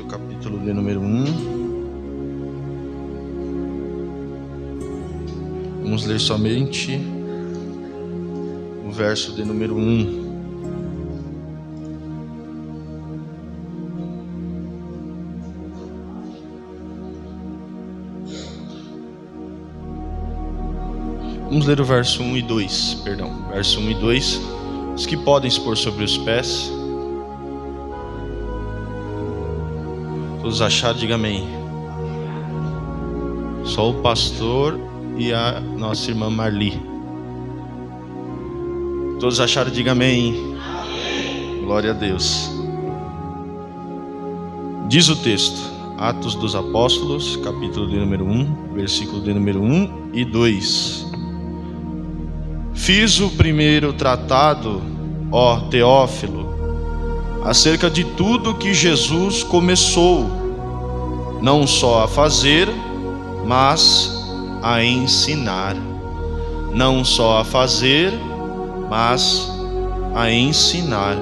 o capítulo de número 1. Vamos ler somente o verso de número 1. Vamos ler o verso 1 e 2, verso 1 e 2. Os que podem expor sobre os pés. Todos acharam, diga amém. Só o pastor e a nossa irmã Marli. Todos acharam, diga amém. Glória a Deus. Diz o texto, Atos dos Apóstolos, capítulo de número 1, versículo de número 1 e 2. Fiz o primeiro tratado, ó Teófilo, acerca de tudo que Jesus começou, não só a fazer, mas a ensinar. Não só a fazer, mas a ensinar.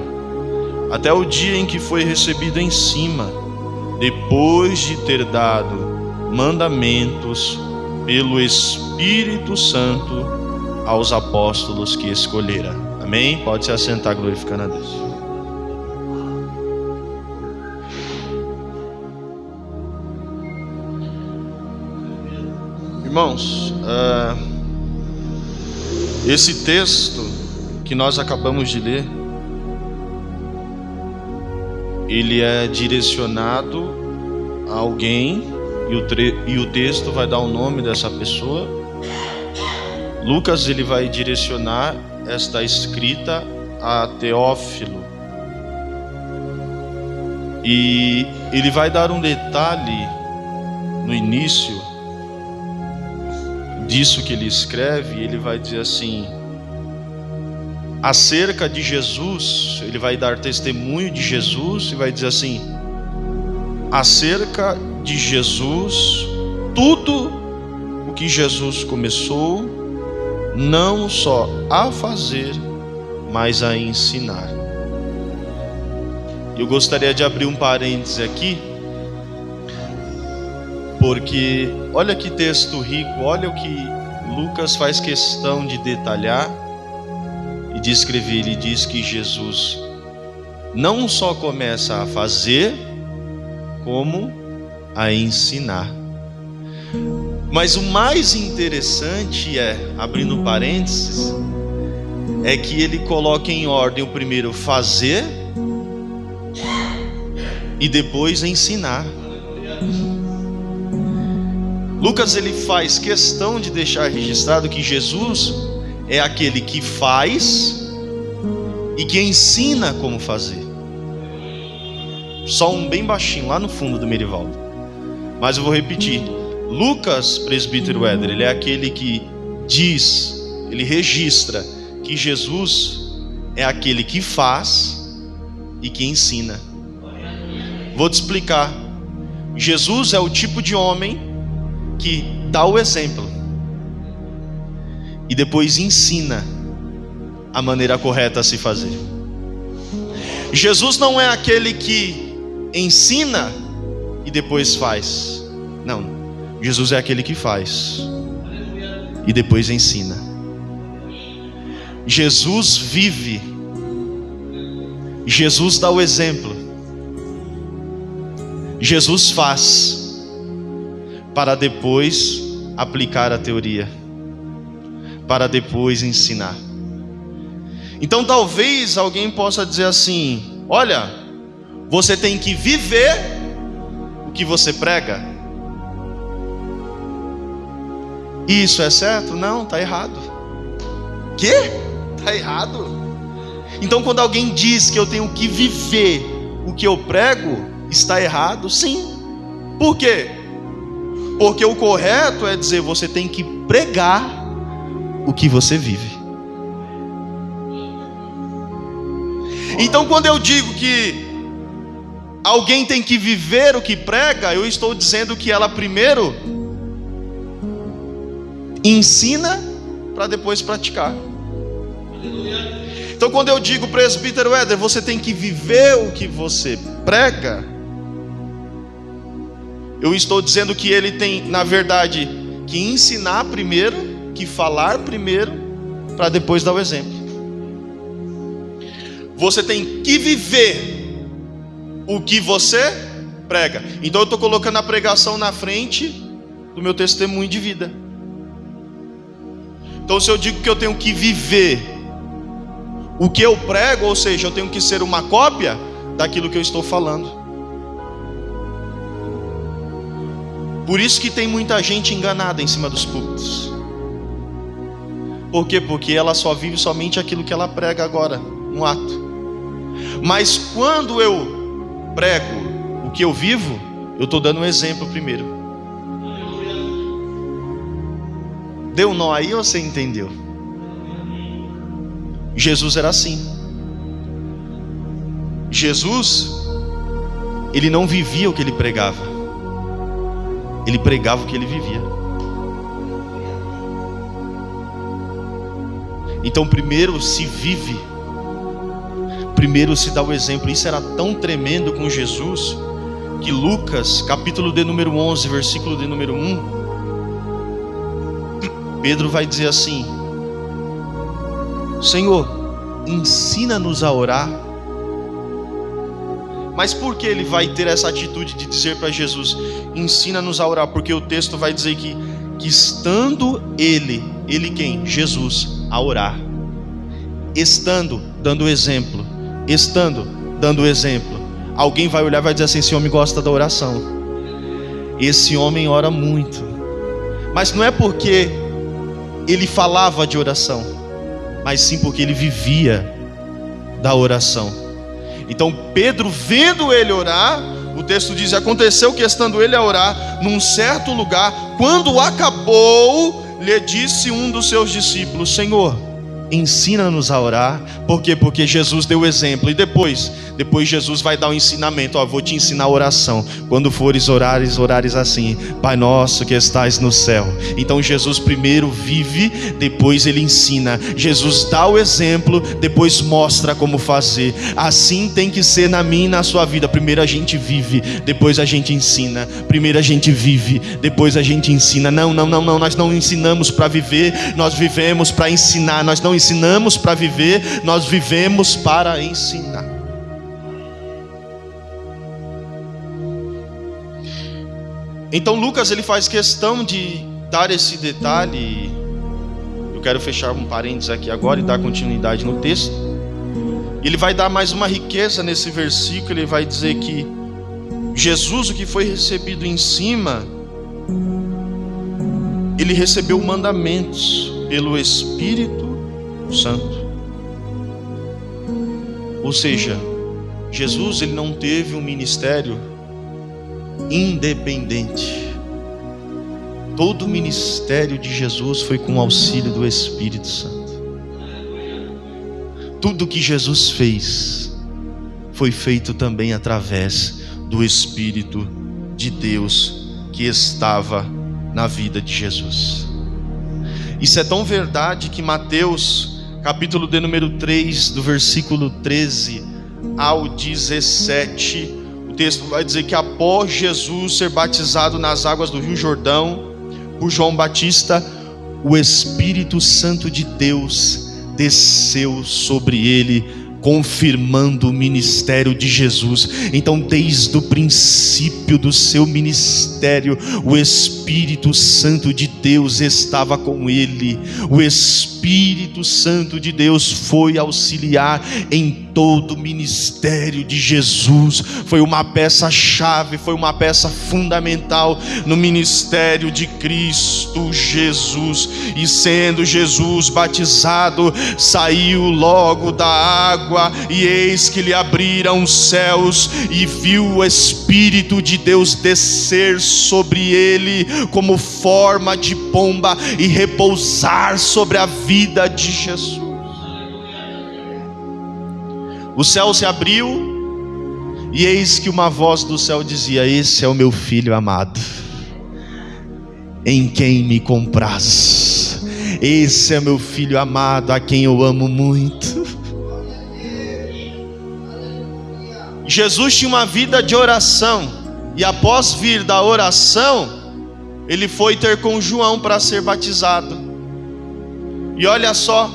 Até o dia em que foi recebido em cima, depois de ter dado mandamentos pelo Espírito Santo aos apóstolos que escolhera. Amém? Pode se assentar glorificando a Deus. Irmãos, esse texto que nós acabamos de ler, ele é direcionado a alguém e o texto vai dar o nome dessa pessoa. Lucas ele vai direcionar esta escrita a Teófilo. E ele vai dar um detalhe no início disso que ele escreve. Ele vai dizer assim: acerca de Jesus, ele vai dar testemunho de Jesus e vai dizer assim: acerca de Jesus, tudo o que Jesus começou, não só a fazer, mas a ensinar. Eu gostaria de abrir um parêntese aqui, porque olha que texto rico, olha o que Lucas faz questão de detalhar e de escrever. Ele diz que Jesus não só começa a fazer, como a ensinar. Mas o mais interessante abrindo parênteses, é que ele coloca em ordem o primeiro fazer e depois ensinar. Lucas ele faz questão de deixar registrado que Jesus é aquele que faz e que ensina como fazer. Só um bem baixinho lá no fundo do Merivaldo, mas eu vou repetir. Lucas, presbítero Éder, ele é aquele que diz, ele registra que Jesus é aquele que faz e que ensina. Vou te explicar. Jesus é o tipo de homem que dá o exemplo e depois ensina a maneira correta a se fazer. Jesus não é aquele que ensina e depois faz. Não. Jesus é aquele que faz e depois ensina. Jesus vive. Jesus dá o exemplo. Jesus faz para depois aplicar a teoria, para depois ensinar. Então talvez alguém possa dizer assim: olha, você tem que viver o que você prega. Isso é certo? Não, está errado. Quê? Está errado? Então quando alguém diz que eu tenho que viver o que eu prego, está errado? Sim. Por quê? Porque o correto é dizer: você tem que pregar o que você vive. Então quando eu digo que alguém tem que viver o que prega, eu estou dizendo que ela primeiro ensina para depois praticar. Então quando eu digo, presbítero Éder, você tem que viver o que você prega, eu estou dizendo que ele tem, na verdade, que ensinar primeiro, que falar primeiro, para depois dar o exemplo. Você tem que viver o que você prega. Então eu estou colocando a pregação na frente do meu testemunho de vida. Então se eu digo que eu tenho que viver o que eu prego, ou seja, eu tenho que ser uma cópia daquilo que eu estou falando. Por isso que tem muita gente enganada em cima dos púlpitos. Por quê? Porque ela só vive somente aquilo que ela prega agora, no ato. Mas quando eu prego o que eu vivo, eu estou dando um exemplo primeiro. Deu um nó aí ou você entendeu? Jesus era assim. Jesus, ele não vivia o que ele pregava, ele pregava o que ele vivia. Então primeiro se vive, primeiro se dá o exemplo. Isso era tão tremendo com Jesus, que Lucas, capítulo de número 11, versículo de número 1, Pedro vai dizer assim: Senhor, ensina-nos a orar. Mas por que ele vai ter essa atitude de dizer para Jesus, ensina-nos a orar? Porque o texto vai dizer que estando ele quem? Jesus, a orar, estando dando exemplo, alguém vai olhar e vai dizer assim: esse homem gosta da oração, esse homem ora muito. Mas não é porque ele falava de oração, mas sim porque ele vivia da oração. Então Pedro, vendo ele orar, o texto diz: aconteceu que estando ele a orar num certo lugar, quando acabou, lhe disse um dos seus discípulos: Senhor, ensina-nos a orar. Por quê? Porque Jesus deu o exemplo. E depois Jesus vai dar o ensinamento: vou te ensinar a oração. Quando fores orares assim: Pai nosso que estais no céu. Então Jesus primeiro vive, depois ele ensina. Jesus dá o exemplo, depois mostra como fazer. Assim tem que ser na minha e na sua vida. Primeiro a gente vive, depois a gente ensina. Primeiro a gente vive, depois a gente ensina. Não, nós não ensinamos para viver, nós vivemos para ensinar. Nós não ensinamos para viver, nós vivemos para ensinar. Então Lucas, ele faz questão de dar esse detalhe. Eu quero fechar um parênteses aqui agora e dar continuidade no texto. Ele vai dar mais uma riqueza nesse versículo. Ele vai dizer que Jesus, o que foi recebido em cima, ele recebeu mandamentos pelo Espírito Santo. Ou seja, Jesus, ele não teve um ministério independente. Todo o ministério de Jesus foi com o auxílio do Espírito Santo. Tudo que Jesus fez foi feito também através do Espírito de Deus que estava na vida de Jesus. Isso é tão verdade que Mateus, capítulo de número 3, do versículo 13 ao 17, o texto vai dizer que após Jesus ser batizado nas águas do Rio Jordão por João Batista, o Espírito Santo de Deus desceu sobre ele, confirmando o ministério de Jesus. Então, desde o princípio do seu ministério, o Espírito Santo de Deus estava com ele. O Espírito Santo de Deus foi auxiliar em todo o ministério de Jesus. Foi uma peça-chave, foi uma peça fundamental no ministério de Cristo Jesus. E sendo Jesus batizado, saiu logo da água, e eis que lhe abriram os céus, e viu o Espírito de Deus descer sobre ele como forma de pomba e repousar sobre a vida de Jesus. O céu se abriu, e eis que uma voz do céu dizia: esse é o meu filho amado, em quem me compraz. Esse é meu filho amado, a quem eu amo muito. Jesus tinha uma vida de oração. E após vir da oração, ele foi ter com João para ser batizado. E olha só,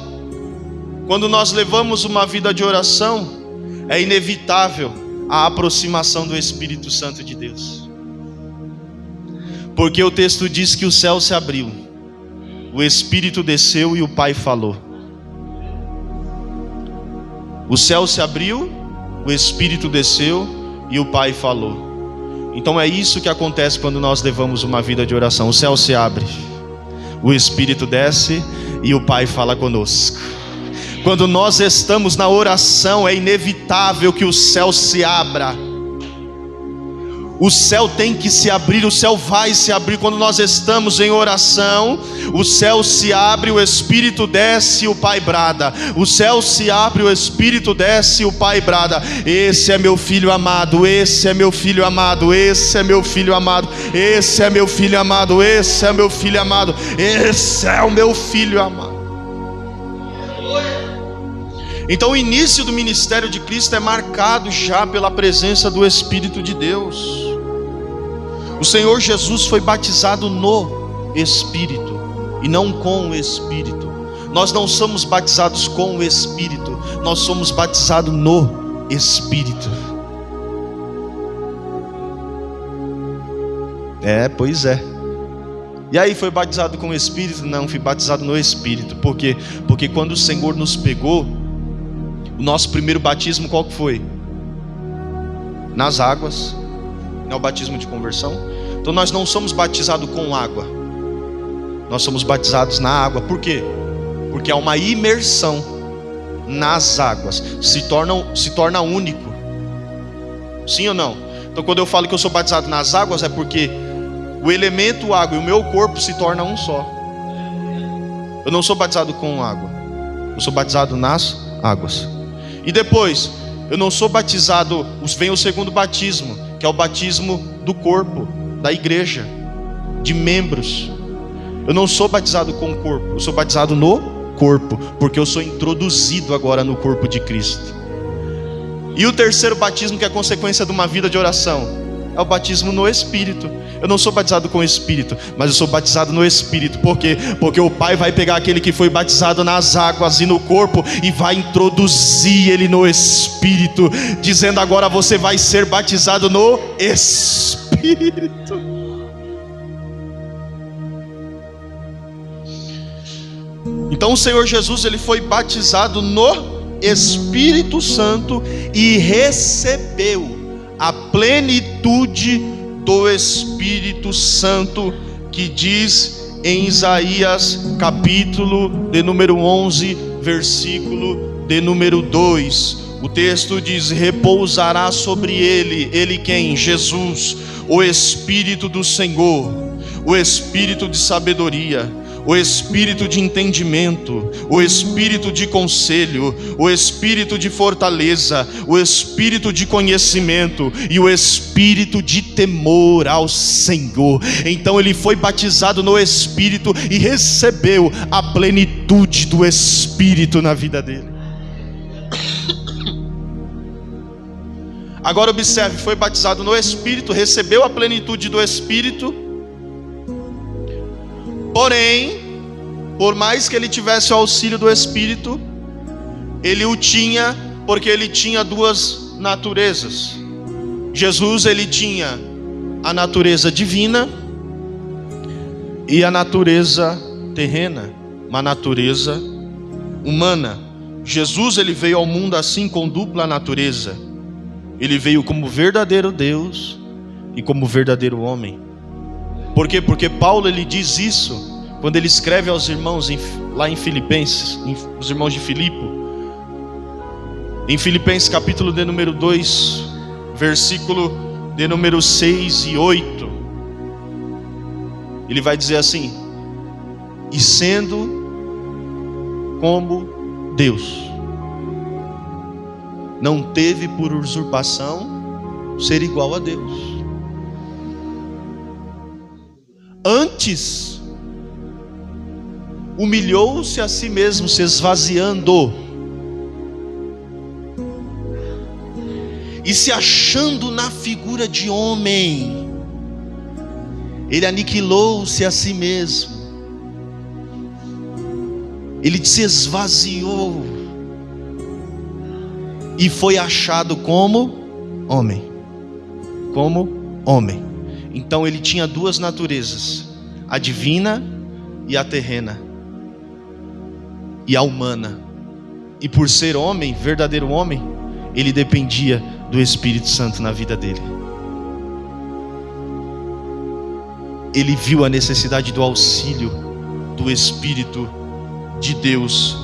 quando nós levamos uma vida de oração, é inevitável a aproximação do Espírito Santo de Deus. Porque o texto diz que o céu se abriu, o Espírito desceu e o Pai falou. O céu se abriu, o Espírito desceu e o Pai falou. Então é isso que acontece quando nós levamos uma vida de oração. O céu se abre, o Espírito desce e o Pai fala conosco. Quando nós estamos na oração, é inevitável que o céu se abra. O céu tem que se abrir, o céu vai se abrir. Quando nós estamos em oração, o céu se abre, o Espírito desce e o Pai brada. O céu se abre, o Espírito desce e o Pai brada. Esse é meu filho amado, esse é meu filho amado, esse é meu filho amado, esse é meu filho amado, esse é meu filho amado, esse é o meu filho amado. Então o início do ministério de Cristo é marcado já pela presença do Espírito de Deus. O Senhor Jesus foi batizado no Espírito e não com o Espírito. Nós não somos batizados com o Espírito, nós somos batizados no Espírito. Pois é. E aí, foi batizado com o Espírito? Não, fui batizado no Espírito. Por quê? Porque quando o Senhor nos pegou, o nosso primeiro batismo qual que foi? Nas águas. Não é o batismo de conversão? Então nós não somos batizados com água, nós somos batizados na água. Por quê? Porque há uma imersão nas águas, se torna único. Sim ou não? Então quando eu falo que eu sou batizado nas águas, é porque o elemento água e o meu corpo se tornam um só. Eu não sou batizado com água, eu sou batizado nas águas. E depois, eu não sou batizado, vem o segundo batismo, que é o batismo do corpo, da igreja, de membros. Eu não sou batizado com o corpo, eu sou batizado no corpo, porque eu sou introduzido agora no corpo de Cristo. E o terceiro batismo, que é a consequência de uma vida de oração, é o batismo no Espírito. Eu não sou batizado com o Espírito, mas eu sou batizado no Espírito. Por quê? Porque o Pai vai pegar aquele que foi batizado nas águas e no corpo e vai introduzir ele no Espírito, dizendo: agora você vai ser batizado no Espírito. Então o Senhor Jesus, ele foi batizado no Espírito Santo e recebeu a plenitude do Espírito Santo, que diz em Isaías capítulo de número 11, versículo de número 2. O texto diz: repousará sobre ele quem? Jesus, o Espírito do Senhor, o Espírito de sabedoria, o Espírito de entendimento, o Espírito de conselho, o Espírito de fortaleza, o Espírito de conhecimento e o Espírito de temor ao Senhor. Então ele foi batizado no Espírito e recebeu a plenitude do Espírito na vida dele. Agora observe, foi batizado no Espírito, recebeu a plenitude do Espírito. Porém, por mais que ele tivesse o auxílio do Espírito, ele o tinha porque ele tinha duas naturezas. Jesus, ele tinha a natureza divina e a natureza terrena, uma natureza humana. Jesus, ele veio ao mundo assim, com dupla natureza. Ele veio como verdadeiro Deus e como verdadeiro homem. Por quê? Porque Paulo, ele diz isso quando ele escreve aos irmãos lá em Filipenses, os irmãos de Filipe. Em Filipenses capítulo de número 2, versículo de número 6 e 8. Ele vai dizer assim: e sendo como Deus, não teve por usurpação ser igual a Deus. Antes, humilhou-se a si mesmo, se esvaziando, e se achando na figura de homem, ele aniquilou-se a si mesmo, ele se esvaziou e foi achado como homem. Então ele tinha duas naturezas, a divina e a terrena, e a humana. E por ser homem, verdadeiro homem, ele dependia do Espírito Santo na vida dele. Ele viu a necessidade do auxílio do Espírito de Deus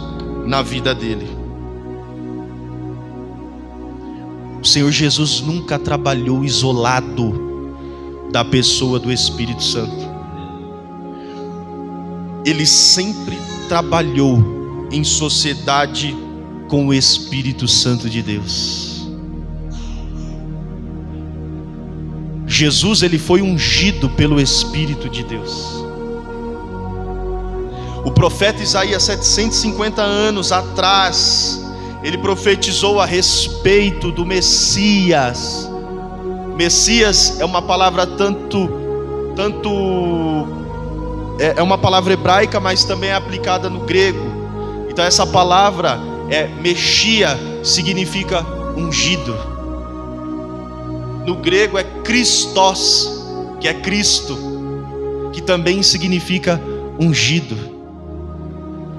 na vida dele. O Senhor Jesus nunca trabalhou isolado da pessoa do Espírito Santo. Ele sempre trabalhou em sociedade com o Espírito Santo de Deus. Jesus, ele foi ungido pelo Espírito de Deus. O profeta Isaías, 750 anos atrás, ele profetizou a respeito do Messias. Messias é uma palavra é uma palavra hebraica, mas também é aplicada no grego. Então essa palavra Mexia, significa ungido. No grego é Christos, que é Cristo, que também significa ungido.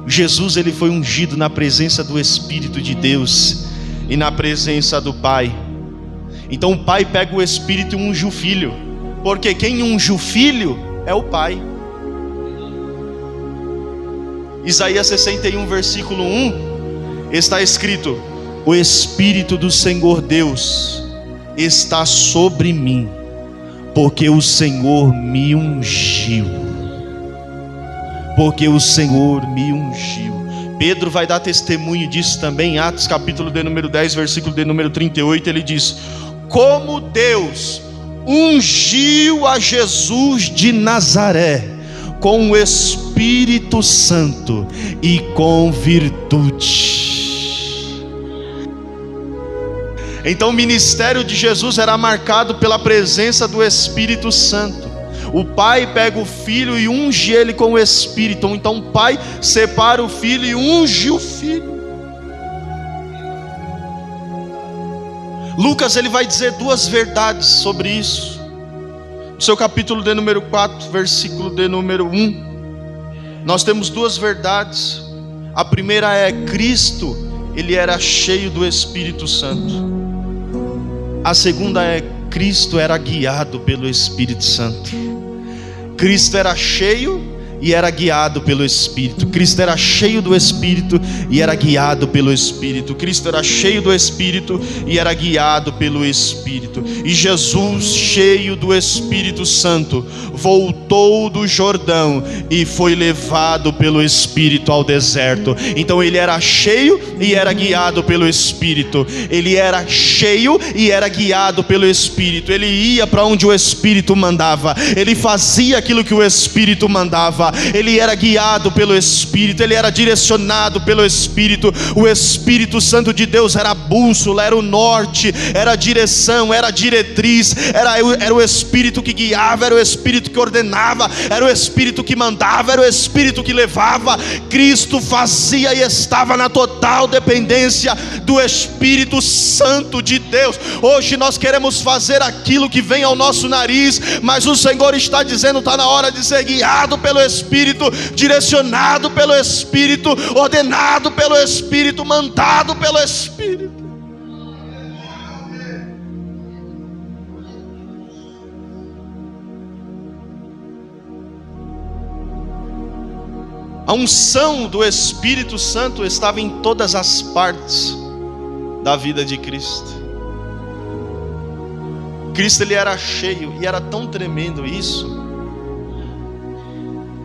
Jesus, ele foi ungido na presença do Espírito de Deus e na presença do Pai. Então o Pai pega o Espírito e unge o Filho, porque quem unge o Filho é o Pai. Isaías 61, versículo 1, está escrito: o Espírito do Senhor Deus está sobre mim, porque o Senhor me ungiu. Porque o Senhor me ungiu. Pedro vai dar testemunho disso também em Atos capítulo de número 10, versículo de número 38. Ele diz: como Deus ungiu a Jesus de Nazaré com o Espírito Santo e com virtude. Então o ministério de Jesus era marcado pela presença do Espírito Santo. O Pai pega o Filho e unge ele com o Espírito. Então o Pai separa o Filho e unge o Filho. Lucas, ele vai dizer duas verdades sobre isso. No seu capítulo de número 4, versículo de número 1, nós temos duas verdades. A primeira é: Cristo, ele era cheio do Espírito Santo. A segunda é: Cristo era guiado pelo Espírito Santo. Cristo era cheio e era guiado pelo Espírito. Cristo era cheio do Espírito e era guiado pelo Espírito. Cristo era cheio do Espírito e era guiado pelo Espírito. E Jesus, cheio do Espírito Santo, voltou do Jordão e foi levado pelo Espírito ao deserto. Então ele era cheio e era guiado pelo Espírito. Ele era cheio e era guiado pelo Espírito. Ele ia para onde o Espírito mandava. Ele fazia aquilo que o Espírito mandava. Ele era guiado pelo Espírito, ele era direcionado pelo Espírito. O Espírito Santo de Deus era a bússola, era o norte, era a direção, era a diretriz, era o Espírito que guiava, era o Espírito que ordenava, era o Espírito que mandava, era o Espírito que levava. Cristo fazia e estava na total dependência do Espírito Santo de Deus. Hoje nós queremos fazer aquilo que vem ao nosso nariz, mas o Senhor está dizendo: está na hora de ser guiado pelo Espírito, direcionado pelo Espírito, ordenado pelo Espírito, mandado pelo Espírito. A unção do Espírito Santo estava em todas as partes da vida de Cristo. Cristo, ele era cheio, e era tão tremendo isso,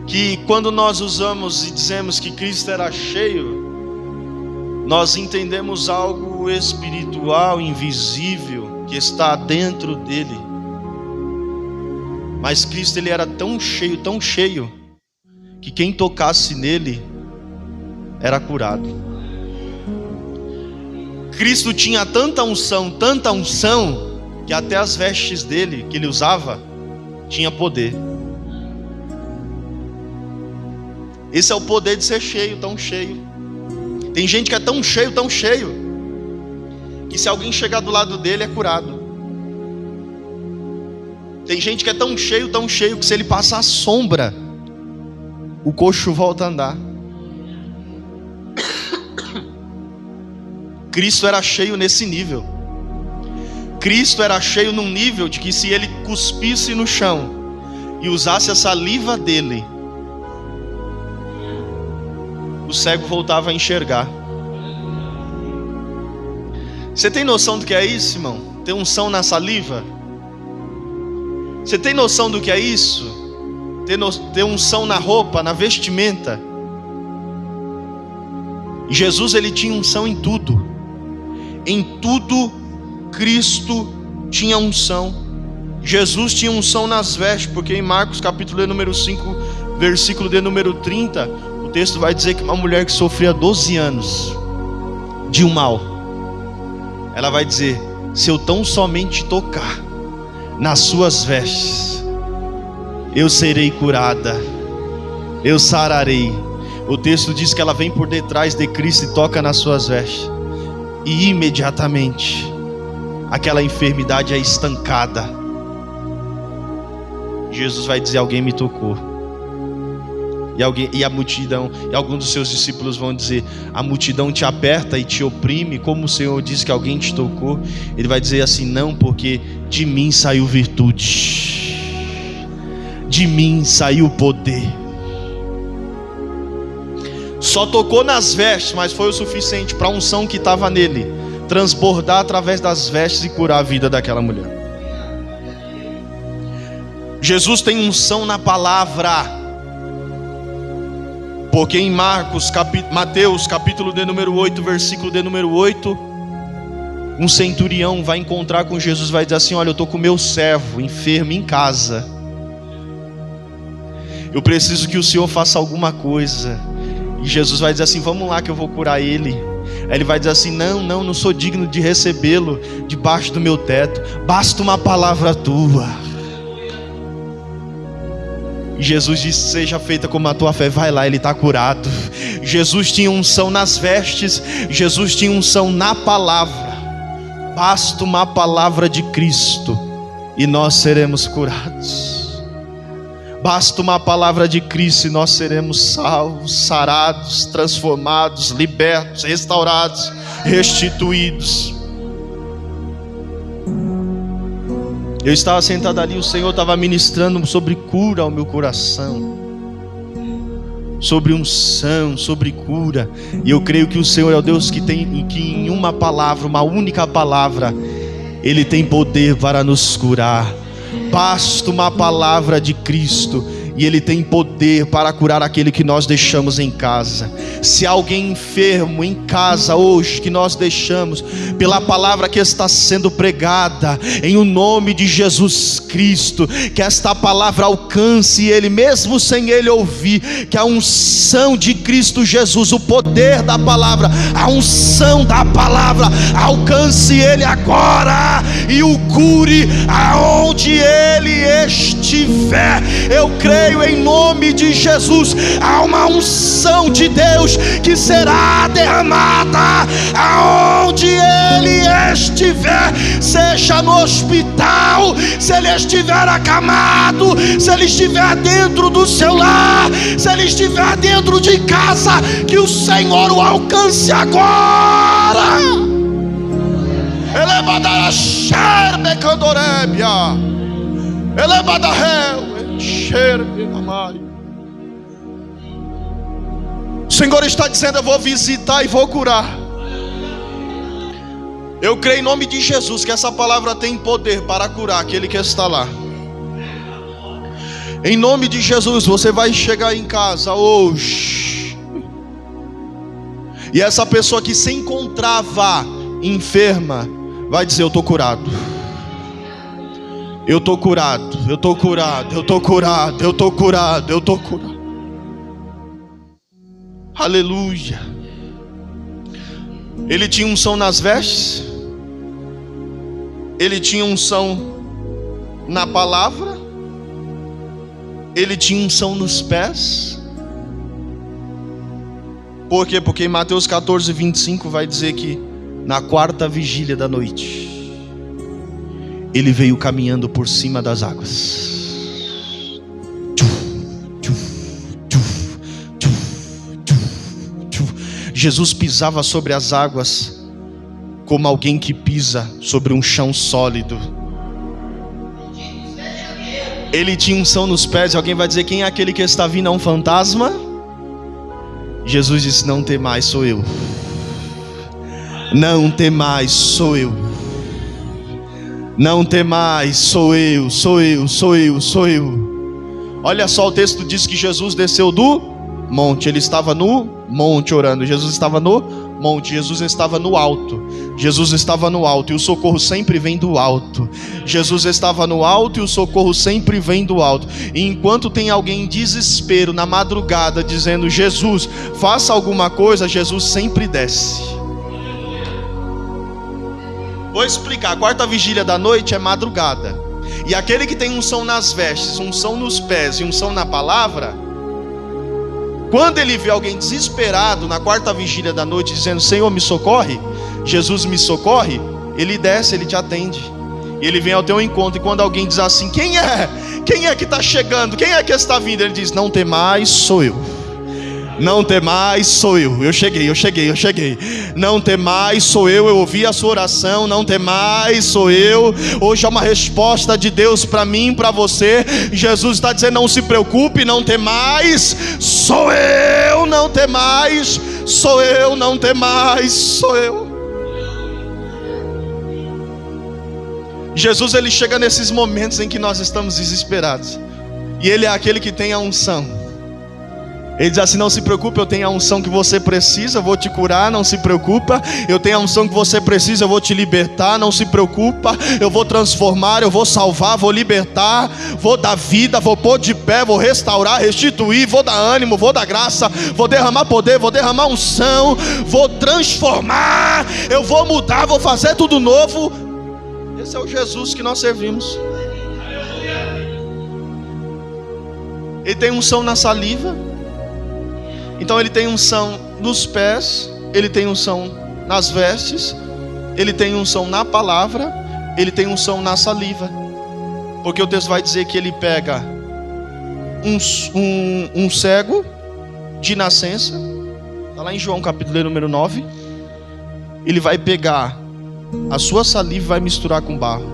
que quando nós usamos e dizemos que Cristo era cheio, nós entendemos algo espiritual, invisível, que está dentro dele. Mas Cristo, ele era tão cheio, que quem tocasse nele era curado. Cristo tinha tanta unção, que até as vestes dele, que ele usava, tinha poder. Esse é o poder de ser cheio, tão cheio. Tem gente que é tão cheio, que se alguém chegar do lado dele é curado. Tem gente que é tão cheio, que se ele passar a sombra, o coxo volta a andar. Cristo era cheio nesse nível. Cristo era cheio num nível de que se ele cuspisse no chão e usasse a saliva dele, o cego voltava a enxergar. Você tem noção do que é isso, irmão? Ter unção na saliva? Você tem noção do que é isso? Ter unção na roupa, na vestimenta? E Jesus, ele tinha unção em tudo. Em tudo Cristo tinha unção. Jesus tinha unção nas vestes, porque em Marcos capítulo de número 5, versículo de número 30, o texto vai dizer que uma mulher que sofria 12 anos de um mal, ela vai dizer: se eu tão somente tocar nas suas vestes, eu serei curada, eu sararei. O texto diz que ela vem por detrás de Cristo e toca nas suas vestes, e imediatamente aquela enfermidade é estancada. Jesus vai dizer: alguém me tocou. E a multidão, e alguns dos seus discípulos vão dizer: a multidão te aperta e te oprime, como o Senhor disse que alguém te tocou. Ele vai dizer assim: não, porque de mim saiu virtude, de mim saiu poder. Só tocou nas vestes, mas foi o suficiente para a unção que estava nele transbordar através das vestes e curar a vida daquela mulher. Jesus tem unção na palavra, porque em Mateus capítulo de número 8, versículo de número 8, um centurião vai encontrar com Jesus, vai dizer assim: olha, eu estou com meu servo enfermo em casa, eu preciso que o Senhor faça alguma coisa. E Jesus vai dizer assim: vamos lá que eu vou curar ele. Aí ele vai dizer assim: não sou digno de recebê-lo debaixo do meu teto, basta uma palavra tua. E Jesus disse: seja feita como a tua fé. Vai lá, ele está curado. Jesus tinha unção nas vestes, Jesus tinha unção na palavra. Basta uma palavra de Cristo e nós seremos curados. Basta uma palavra de Cristo e nós seremos salvos, sarados, transformados, libertos, restaurados, restituídos. Eu estava sentado ali, o Senhor estava ministrando sobre cura ao meu coração, sobre unção, sobre cura. E eu creio que o Senhor é o Deus que em uma palavra, uma única palavra, Ele tem poder para nos curar. Basta uma palavra de Cristo e Ele tem poder para curar aquele que nós deixamos em casa. Se há alguém enfermo em casa hoje, que nós deixamos, pela palavra que está sendo pregada, em o nome de Jesus Cristo, que esta palavra alcance ele, mesmo sem ele ouvir, que a unção de Cristo Jesus, o poder da palavra, a unção da palavra, alcance ele agora e o cure aonde ele estiver. Eu creio em nome de Jesus, há uma unção de Deus que será derramada aonde ele estiver, seja no hospital, se ele estiver acamado, se ele estiver dentro do seu lar, se ele estiver dentro de casa, que o Senhor o alcance agora. Elevada a xerbe candorebia, elevada a réu, xerbe amari. O Senhor está dizendo: eu vou visitar e vou curar. Eu creio em nome de Jesus que essa palavra tem poder para curar aquele que está lá. Em nome de Jesus, você vai chegar em casa hoje, e essa pessoa que se encontrava enferma vai dizer: eu estou curado. Eu estou curado, eu estou curado, eu estou curado, eu estou curado, eu estou curado. Aleluia. Ele tinha unção nas vestes, ele tinha unção na palavra, ele tinha unção nos pés. Por quê? Porque em Mateus 14, 25 vai dizer que na quarta vigília da noite ele veio caminhando por cima das águas. Jesus pisava sobre as águas como alguém que pisa sobre um chão sólido. Ele tinha unção nos pés. E alguém vai dizer: quem é aquele que está vindo? É um fantasma? Jesus disse: não temais, sou eu. Não temais, sou eu. Não temais, sou eu, sou eu, sou eu, sou eu. Olha só, o texto diz que Jesus desceu do monte. Ele estava no monte orando. Jesus estava no monte. Jesus estava no alto. Jesus estava no alto, e o socorro sempre vem do alto. Jesus estava no alto, e o socorro sempre vem do alto. E enquanto tem alguém em desespero na madrugada dizendo: Jesus, faça alguma coisa, Jesus sempre desce. Vou explicar. A quarta vigília da noite é madrugada. E aquele que tem unção nas vestes, unção nos pés e unção na palavra, quando ele vê alguém desesperado na quarta vigília da noite dizendo: Senhor, me socorre, Jesus me socorre, ele desce, ele te atende. E ele vem ao teu encontro. E quando alguém diz assim: quem é? Quem é que está chegando? Quem é que está vindo? Ele diz: não temais, sou eu. Não temais, sou eu. Eu cheguei. Não temais, sou eu ouvi a sua oração. Não temais, sou eu. Hoje é uma resposta de Deus para mim, para você. Jesus está dizendo: não se preocupe, não temais, sou eu. Não temais, sou eu. Não temais, sou eu. Jesus, ele chega nesses momentos em que nós estamos desesperados, e ele é aquele que tem a unção. Ele diz assim: não se preocupe, eu tenho a unção que você precisa, eu vou te curar, não se preocupa. Eu tenho a unção que você precisa, eu vou te libertar, não se preocupa. Eu vou transformar, eu vou salvar, vou libertar, vou dar vida, vou pôr de pé, vou restaurar, restituir, vou dar ânimo, vou dar graça, vou derramar poder, vou derramar unção, vou transformar, eu vou mudar, vou fazer tudo novo. Esse é o Jesus que nós servimos. Ele tem unção na saliva. Então ele tem unção nos pés, ele tem unção nas vestes, ele tem unção na palavra, ele tem unção na saliva. Porque o texto vai dizer que ele pega um cego de nascença, está lá em João capítulo número 9. Ele vai pegar a sua saliva e vai misturar com barro.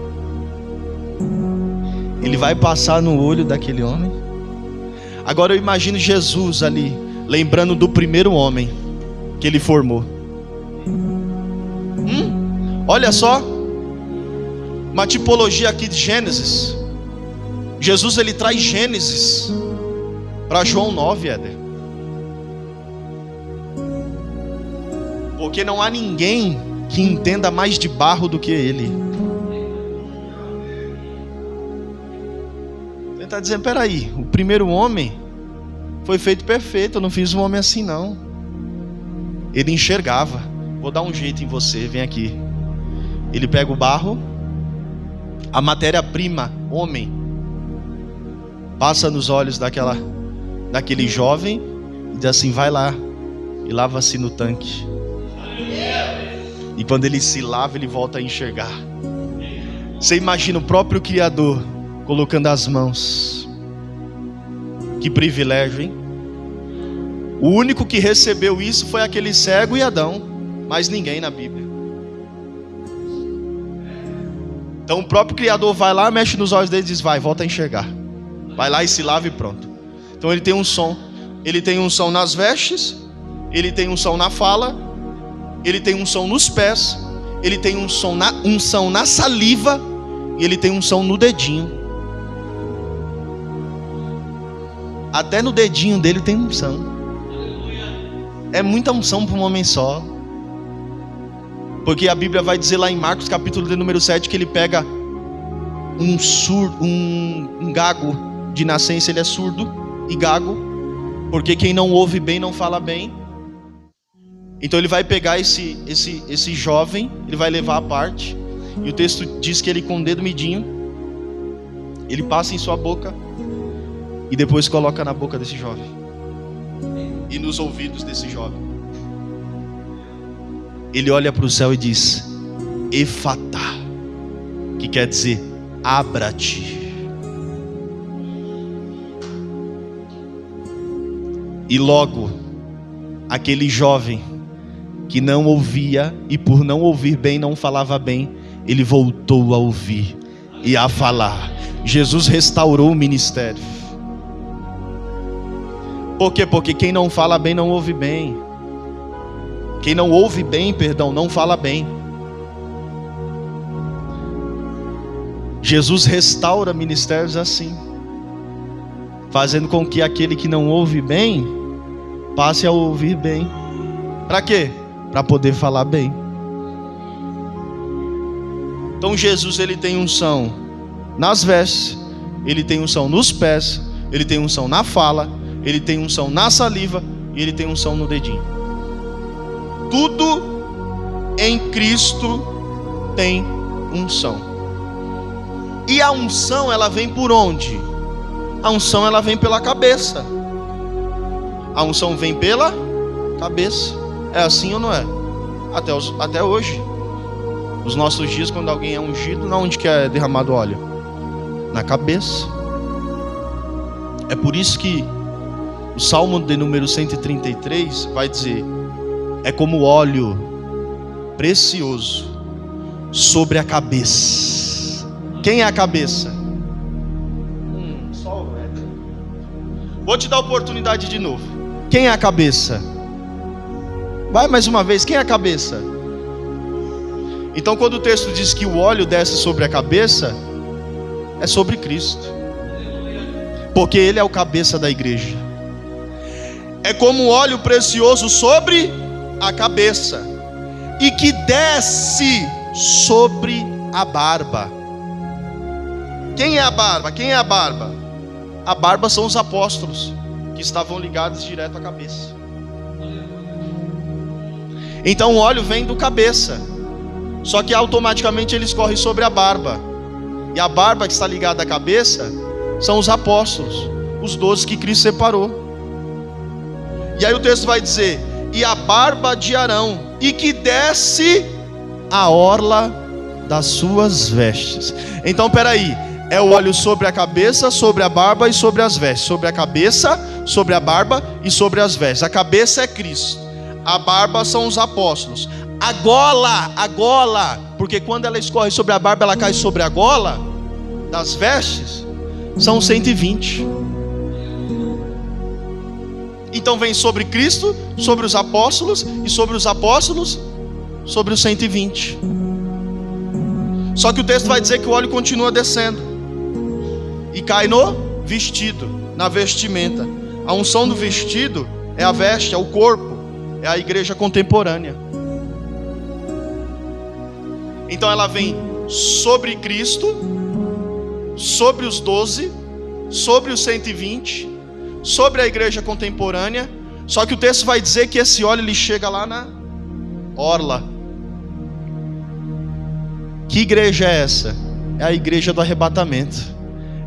Ele vai passar no olho daquele homem. Agora eu imagino Jesus ali, lembrando do primeiro homem que ele formou. Olha só, uma tipologia aqui de Gênesis. Jesus, ele traz Gênesis para João 9, Éder. Porque não há ninguém que entenda mais de barro do que ele. Ele está dizendo: peraí, o primeiro homem foi feito perfeito, eu não fiz um homem assim não. Ele enxergava. Vou dar um jeito em você, vem aqui. Ele pega o barro, a matéria-prima, homem, passa nos olhos daquele jovem e diz assim: vai lá e lava-se no tanque. E quando ele se lava, ele volta a enxergar. Você imagina o próprio Criador colocando as mãos. Que privilégio, hein? O único que recebeu isso foi aquele cego e Adão, mais ninguém na Bíblia. Então o próprio Criador vai lá, mexe nos olhos dele e diz: vai, volta a enxergar. Vai lá e se lava e pronto. Então ele tem um som. Ele tem unção nas vestes, ele tem unção na fala, ele tem unção nos pés, ele tem unção na saliva, e ele tem unção no dedinho. Até no dedinho dele tem unção. É muita unção para um homem só. Porque a Bíblia vai dizer lá em Marcos capítulo número 7 que ele pega um gago de nascença. Ele é surdo e gago, porque quem não ouve bem não fala bem. Então ele vai pegar esse jovem, ele vai levar à parte, e o texto diz que ele, com o dedo midinho, ele passa em sua boca e depois coloca na boca desse jovem e nos ouvidos desse jovem. Ele olha para o céu e diz: Efatá, que quer dizer abra-te. E logo aquele jovem que não ouvia, e por não ouvir bem, não falava bem, ele voltou a ouvir e a falar. Jesus restaurou o ministério. Por quê? Porque quem não fala bem não ouve bem. Quem não ouve bem, perdão, não fala bem. Jesus restaura ministérios assim, fazendo com que aquele que não ouve bem passe a ouvir bem. Para quê? Para poder falar bem. Então Jesus, ele tem unção nas vestes, ele tem unção nos pés, ele tem unção na fala, ele tem unção na saliva e ele tem unção no dedinho. Tudo em Cristo tem unção. E a unção, ela vem por onde? A unção, ela vem pela cabeça. A unção vem pela cabeça. É assim ou não é? Até hoje. Nos nossos dias, quando alguém é ungido, onde que é derramado óleo? Na cabeça. É por isso que o Salmo de número 133 vai dizer: é como óleo precioso sobre a cabeça. Quem é a cabeça? Vou te dar a oportunidade de novo. Quem é a cabeça? Vai mais uma vez. Quem é a cabeça? Então, quando o texto diz que o óleo desce sobre a cabeça, é sobre Cristo, porque Ele é o cabeça da igreja. É como óleo precioso sobre a cabeça, e que desce sobre a barba. Quem é a barba? Quem é a barba? A barba são os apóstolos, que estavam ligados direto à cabeça. Então o óleo vem do cabeça, só que automaticamente ele escorre sobre a barba. E a barba que está ligada à cabeça são os apóstolos, os 12 que Cristo separou. E aí o texto vai dizer: e a barba de Arão, e que desce a orla das suas vestes. Então peraí, é o óleo sobre a cabeça, sobre a barba e sobre as vestes. Sobre a cabeça, sobre a barba e sobre as vestes. A cabeça é Cristo, a barba são os apóstolos. A gola, porque quando ela escorre sobre a barba, ela cai sobre a gola das vestes, são 120. Então vem sobre Cristo, sobre os apóstolos, e sobre os apóstolos, sobre os 120. Só que o texto vai dizer que o óleo continua descendo e cai no vestido, na vestimenta. A unção do vestido é a veste, é o corpo, é a igreja contemporânea. Então ela vem sobre Cristo, sobre os 12, sobre os 120, sobre a igreja contemporânea. Só que o texto vai dizer que esse óleo ele chega lá na orla. Que igreja é essa? É a igreja do arrebatamento.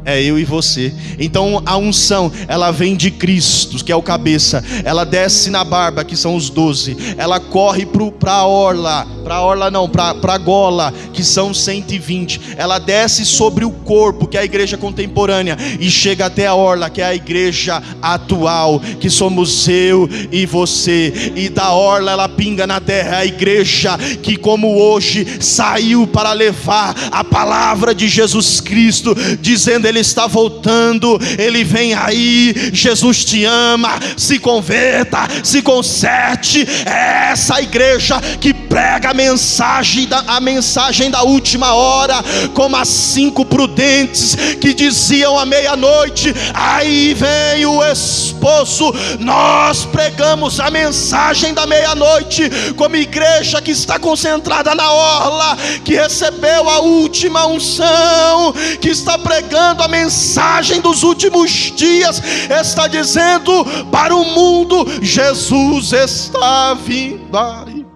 É eu e você. Então a unção, ela vem de Cristo, que é o cabeça. Ela desce na barba, que são os 12. Ela corre para a orla. Para a gola, que são 120. Ela desce sobre o corpo, que é a igreja contemporânea, e chega até a orla, que é a igreja atual, que somos eu e você. E da orla ela pinga na terra. A igreja que, como hoje, saiu para levar a palavra de Jesus Cristo, dizendo: Ele está voltando, Ele vem aí, Jesus te ama, se converta, se conserte. É essa igreja que prega a mensagem da última hora, como as 5 prudentes que diziam à meia-noite: aí vem o esposo. Nós pregamos a mensagem da meia-noite como igreja que está concentrada na orla, que recebeu a última unção, que está pregando pregando a mensagem dos últimos dias, está dizendo para o mundo: Jesus está vindo aí.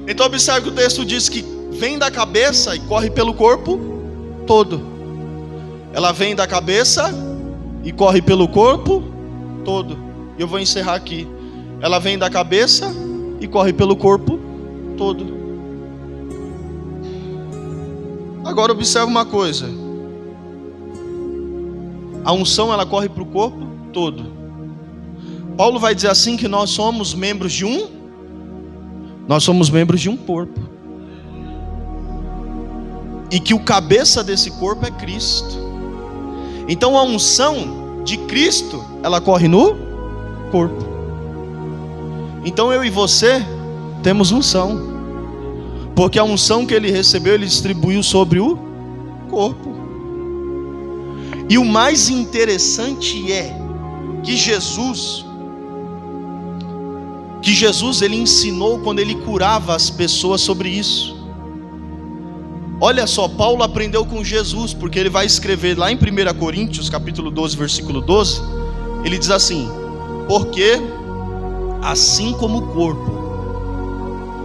Então observe que o texto diz que vem da cabeça e corre pelo corpo todo. Ela vem da cabeça e corre pelo corpo todo. Eu vou encerrar aqui. Ela vem da cabeça e corre pelo corpo todo. Agora observe uma coisa. A unção, ela corre para o corpo todo. Paulo vai dizer assim que nós somos membros de um corpo. E que o cabeça desse corpo é Cristo. Então a unção de Cristo, ela corre no corpo. Então eu e você temos unção, porque a unção que ele recebeu, ele distribuiu sobre o corpo. E o mais interessante é que Jesus ele ensinou quando ele curava as pessoas sobre isso. Olha só, Paulo aprendeu com Jesus, porque ele vai escrever lá em 1 Coríntios, capítulo 12, versículo 12, ele diz assim: porque assim como o corpo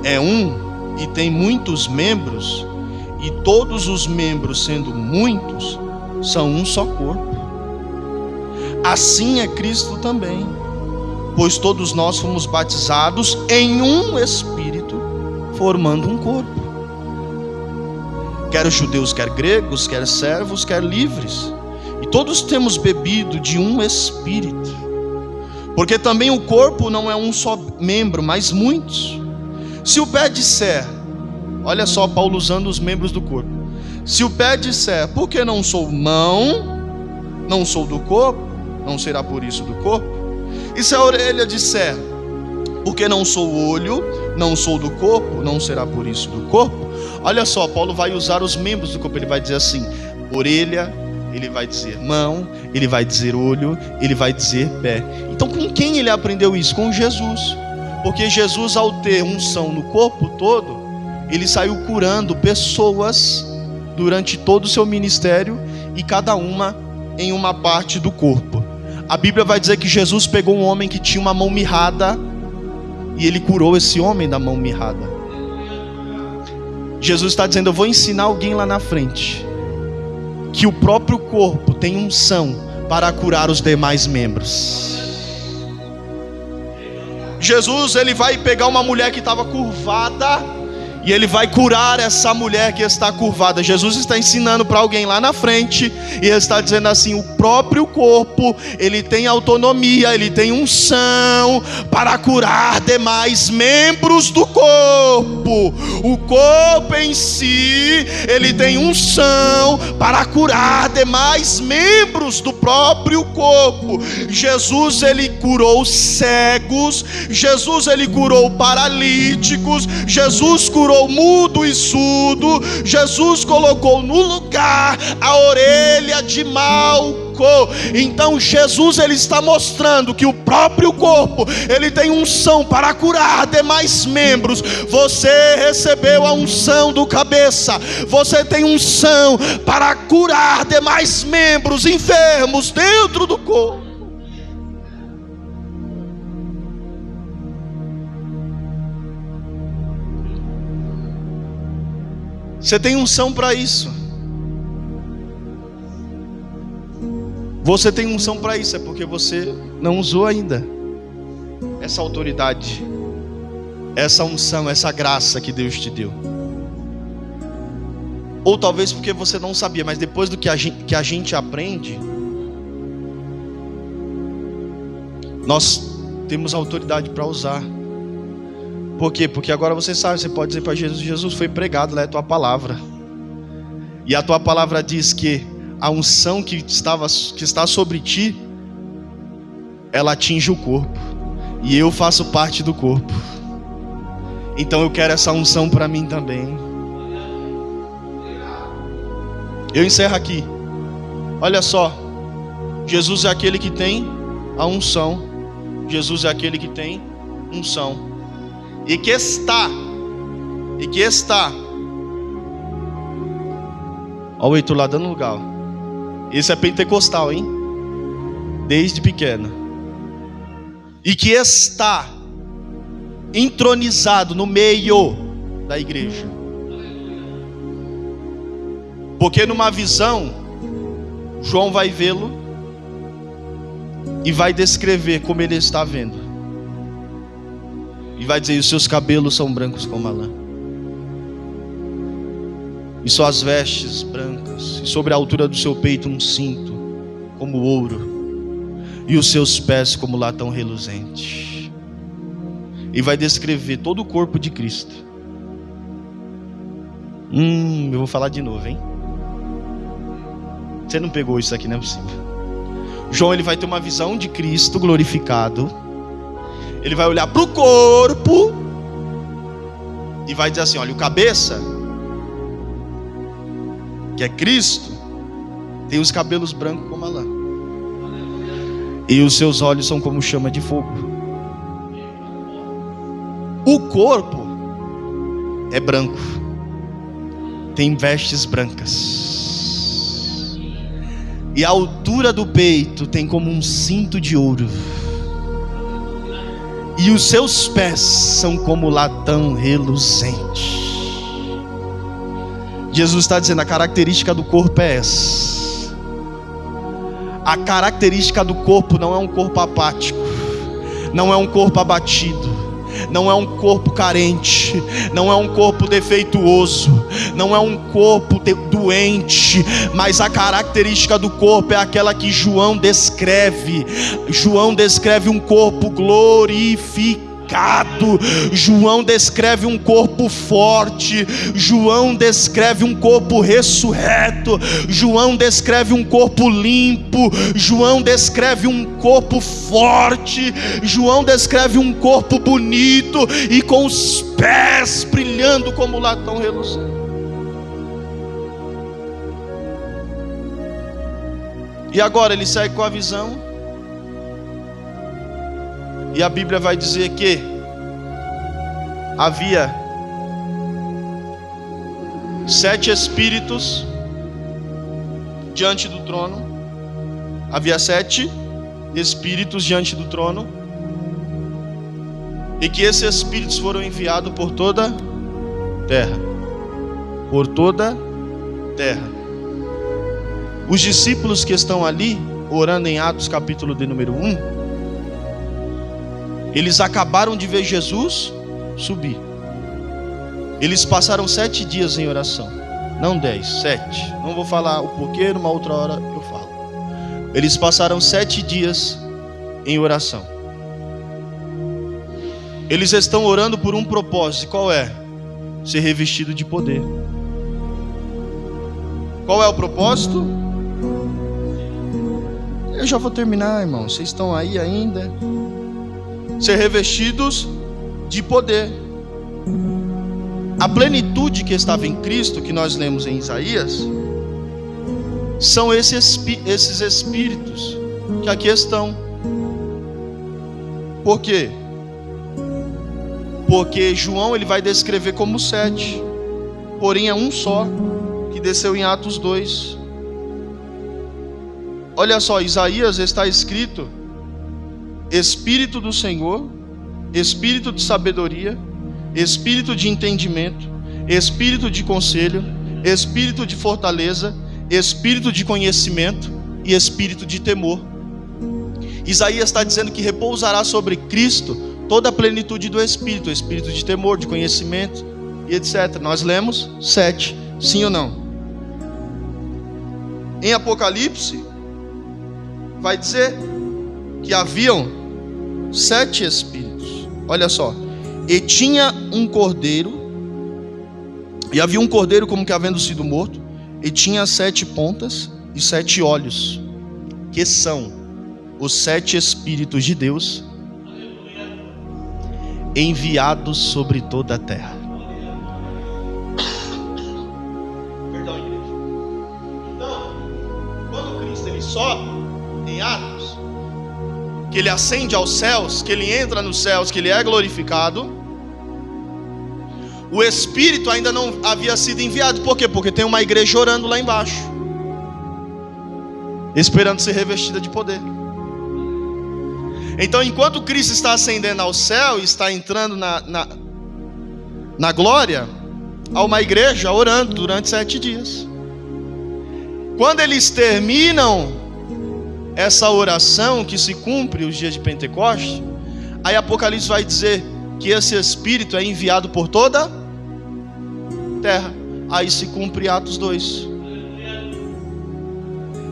é um e tem muitos membros, e todos os membros, sendo muitos, são um só corpo, assim é Cristo também, pois todos nós fomos batizados em um Espírito, formando um corpo. Quer judeus, quer gregos, quer servos, quer livres, e todos temos bebido de um Espírito, porque também o corpo não é um só membro, mas muitos. Se o pé disser, olha só Paulo usando os membros do corpo, se o pé disser, porque não sou mão, não sou do corpo, não será por isso do corpo. E se a orelha disser, porque não sou olho, não sou do corpo, não será por isso do corpo. Olha só, Paulo vai usar os membros do corpo. Ele vai dizer assim: orelha, ele vai dizer mão, ele vai dizer olho, ele vai dizer pé. Então com quem ele aprendeu isso? Com Jesus. Porque Jesus, ao ter unção no corpo todo, ele saiu curando pessoas durante todo o seu ministério, e cada uma em uma parte do corpo. A Bíblia vai dizer que Jesus pegou um homem que tinha uma mão mirrada, e ele curou esse homem da mão mirrada. Jesus está dizendo: eu vou ensinar alguém lá na frente que o próprio corpo tem unção para curar os demais membros. Jesus, ele vai pegar uma mulher que estava curvada, e ele vai curar essa mulher que está curvada. Jesus está ensinando para alguém lá na frente, e ele está dizendo assim: o próprio corpo, ele tem autonomia, ele tem unção para curar demais membros do corpo. O corpo em si, ele tem unção para curar demais membros do próprio corpo. Jesus, ele curou cegos, Jesus, ele curou paralíticos, Jesus curou mudo e surdo, Jesus colocou no lugar a orelha de Malco. Então Jesus, ele está mostrando que o próprio corpo, ele tem unção para curar demais membros. Você recebeu a unção do cabeça, você tem unção para curar demais membros enfermos dentro do corpo. Você tem unção para isso. Você tem unção para isso, é porque você não usou ainda essa autoridade, essa unção, essa graça que Deus te deu. Ou talvez porque você não sabia, mas depois do que a gente aprende, nós temos autoridade para usar. Por quê? Porque agora você sabe, você pode dizer para Jesus: Jesus, foi pregado, lá é a tua palavra. E a tua palavra diz que a unção que está sobre ti, ela atinge o corpo. E eu faço parte do corpo. Então eu quero essa unção para mim também. Eu encerro aqui. Olha só. Jesus é aquele que tem a unção. Jesus é aquele que tem unção. E que está e que está. Olha o Heitor lá dando lugar. Esse é pentecostal, hein? Desde pequeno. E que está entronizado no meio da igreja. Porque numa visão, João vai vê-lo e vai descrever como ele está vendo. E vai dizer: os seus cabelos são brancos como a lã, e suas vestes brancas, e sobre a altura do seu peito um cinto como ouro, e os seus pés como latão reluzente. E vai descrever todo o corpo de Cristo. Eu vou falar de novo, hein? Você não pegou isso aqui, não é possível. João, ele vai ter uma visão de Cristo glorificado. Ele vai olhar para o corpo e vai dizer assim: olha, o cabeça, que é Cristo, tem os cabelos brancos como a lã, e os seus olhos são como chama de fogo. O corpo é branco, tem vestes brancas, e a altura do peito tem como um cinto de ouro, e os seus pés são como latão reluzente. Jesus está dizendo: a característica do corpo é essa. A característica do corpo não é um corpo apático, não é um corpo abatido, não é um corpo carente, não é um corpo defeituoso, não é um corpo doente, mas a característica do corpo é aquela que João descreve. João descreve um corpo glorificado. João descreve um corpo forte. João descreve um corpo ressurreto. João descreve um corpo limpo. João descreve um corpo forte. João descreve um corpo bonito e com os pés brilhando como latão reluzente. E agora ele segue com a visão. E a Bíblia vai dizer que havia 7 espíritos diante do trono. Havia 7 espíritos diante do trono. E que esses espíritos foram enviados por toda a terra. Por toda a terra. Os discípulos que estão ali, orando em Atos capítulo de número 1, eles acabaram de ver Jesus subir. Eles passaram 7 dias em oração. Não 10, 7. Não vou falar o porquê, numa outra hora eu falo. Eles passaram 7 dias em oração. Eles estão orando por um propósito. Qual é? Ser revestido de poder. Qual é o propósito? Eu já vou terminar, irmão. Vocês estão aí ainda? Ser revestidos de poder. A plenitude que estava em Cristo, que nós lemos em Isaías, são esses espíritos que aqui estão. Por quê? Porque João ele vai descrever como 7, porém é um só, que desceu em Atos 2. Olha só, Isaías está escrito: Espírito do Senhor, Espírito de sabedoria, Espírito de entendimento, Espírito de conselho, Espírito de fortaleza, Espírito de conhecimento e Espírito de temor. Isaías está dizendo que repousará sobre Cristo toda a plenitude do Espírito, Espírito de temor, de conhecimento e etc. Nós lemos 7, sim ou não? Em Apocalipse vai dizer que haviam 7 espíritos. Olha só. E tinha um cordeiro, e havia um cordeiro como que havendo sido morto, e tinha 7 pontas e 7 olhos, que são os 7 espíritos de Deus enviados sobre toda a terra. Perdão, igreja. Então, quando Cristo ele sobe em Atos, que ele ascende aos céus, que ele entra nos céus, que ele é glorificado, o Espírito ainda não havia sido enviado. Por quê? Porque tem uma igreja orando lá embaixo, esperando ser revestida de poder. Então, enquanto Cristo está ascendendo ao céu e está entrando na glória, há uma igreja orando durante 7 dias. Quando eles terminam essa oração, que se cumpre os dias de Pentecostes, aí Apocalipse vai dizer que esse Espírito é enviado por toda a terra. Aí se cumpre Atos 2.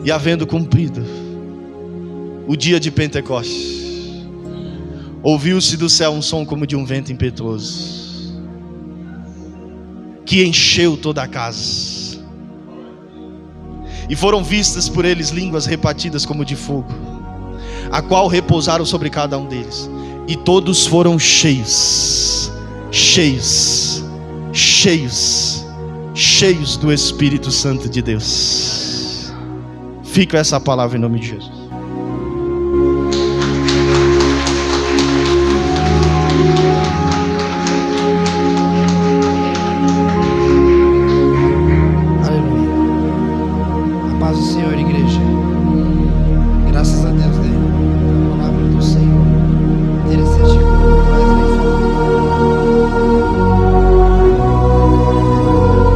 E havendo cumprido o dia de Pentecostes, ouviu-se do céu um som como de um vento impetuoso, que encheu toda a casa. E foram vistas por eles línguas repartidas como de fogo, a qual repousaram sobre cada um deles. E todos foram cheios do Espírito Santo de Deus. Fica essa palavra em nome de Jesus. Aleluia. A paz do Senhor, igreja. Graças a Deus, né?